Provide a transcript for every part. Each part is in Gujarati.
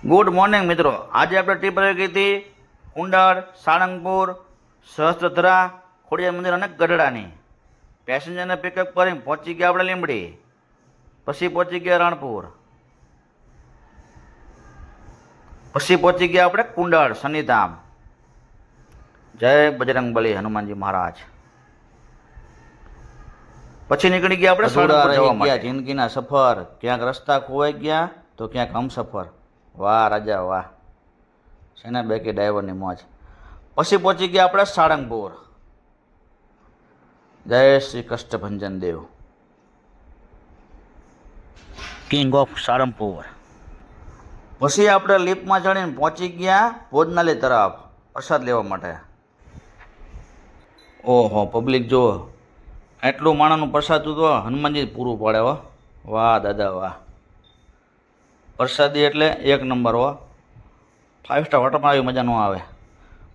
ગુડ મોર્નિંગ મિત્રો। આજે આપણે ટ્રીપ રહી ગઈ હતી કુંડાળ, સાળંગપુર, સહસ્ત્રધરા, ખોડિયાર મંદિર અને ગઢડાની। પેસેન્જરને પિકઅપ કરીને પહોંચી ગયા આપણે લીંબડી, પછી પહોંચી ગયા રાણપુર, પછી પહોંચી ગયા આપણે કુંડાળ શનિધામ। જય બજરંગબલી હનુમાનજી મહારાજ। પછી નીકળી ગયા આપણે સાળંગપુર જવા માટે। જિંદગીના સફર, ક્યાંક રસ્તા ખોવાઈ ગયા તો ક્યાંક હમસફર। વાહ રાજા વાહ, સેના બેકી ડ્રાઈવરની મોજ। પછી પહોંચી ગયા આપણે સાળંગપુર। જય શ્રી કષ્ટભંજન દેવ, કિંગ ઓફ સાળંગપુર। પછી આપણે લિફ્ટમાં ચડીને પહોંચી ગયા ભોજનાલય તરફ પ્રસાદ લેવા માટે। ઓહો પબ્લિક જુઓ, એટલું માણાનું પ્રસાદ તો હનુમાનજી પૂરું પાડે હો। વાહ દાદા વાહ, પ્રસાદી એટલે એક નંબર હો, 5 સ્ટાર હોટલમાં આવી મજા ન આવે।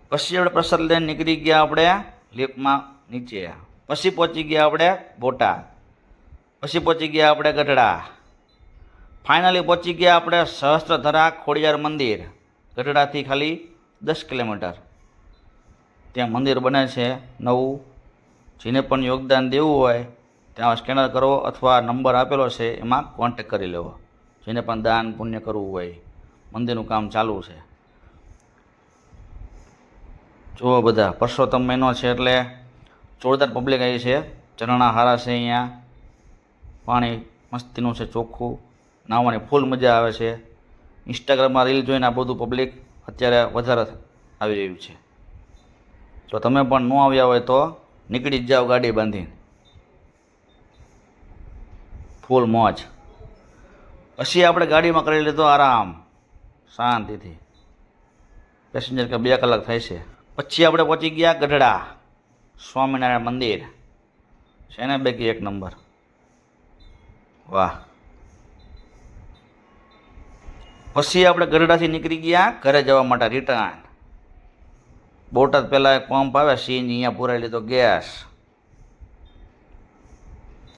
પછી આપણે પ્રસાદ લઈને નીકળી ગયા આપણે લિફ્ટમાં નીચે। પછી પહોંચી ગયા આપણે બોટાદ, પછી પહોંચી ગયા આપણે ગઢડા, ફાઇનલી પહોંચી ગયા આપણે સહસ્ત્રધરા ખોડિયાર મંદિર। ગઢડાથી ખાલી 10 કિલોમીટર ત્યાં મંદિર બને છે નવું। જેને પણ યોગદાન દેવું હોય ત્યાં સ્કેનર કરો અથવા નંબર આપેલો છે એમાં કોન્ટેક કરી લેવો, જેને પણ દાન પુણ્ય કરવું હોય। મંદિરનું કામ ચાલુ છે। જુઓ બધા, પરસોત્તમ મહિનો છે એટલે જોરદાર પબ્લિક આવી છે। ઝરણા હારા છે, અહીંયા પાણી મસ્તીનું છે, ચોખ્ખું, નાહવાની ફૂલ મજા આવે છે। ઇન્સ્ટાગ્રામમાં રીલ જોઈને આ બધું પબ્લિક અત્યારે વધારે આવી રહ્યું છે। જો તમે પણ ન આવ્યા હોય તો નીકળી જ જાઓ ગાડી બાંધીને, ફૂલ મોજ। પછી આપણે ગાડીમાં કરી લીધો આરામ શાંતિથી, પેસેન્જર કે 2 કલાક થાય છે। પછી આપણે પહોંચી ગયા ગઢડા સ્વામિનારાયણ મંદિર, છે ને બેકી એક નંબર, વાહ। પછી આપણે ગઢડાથી નીકળી ગયા ઘરે જવા માટે રિટર્ન। બોટાદ પહેલાં એક પંપ આવે સીએનજી, અહીંયા પુરાઈ લીધો ગેસ।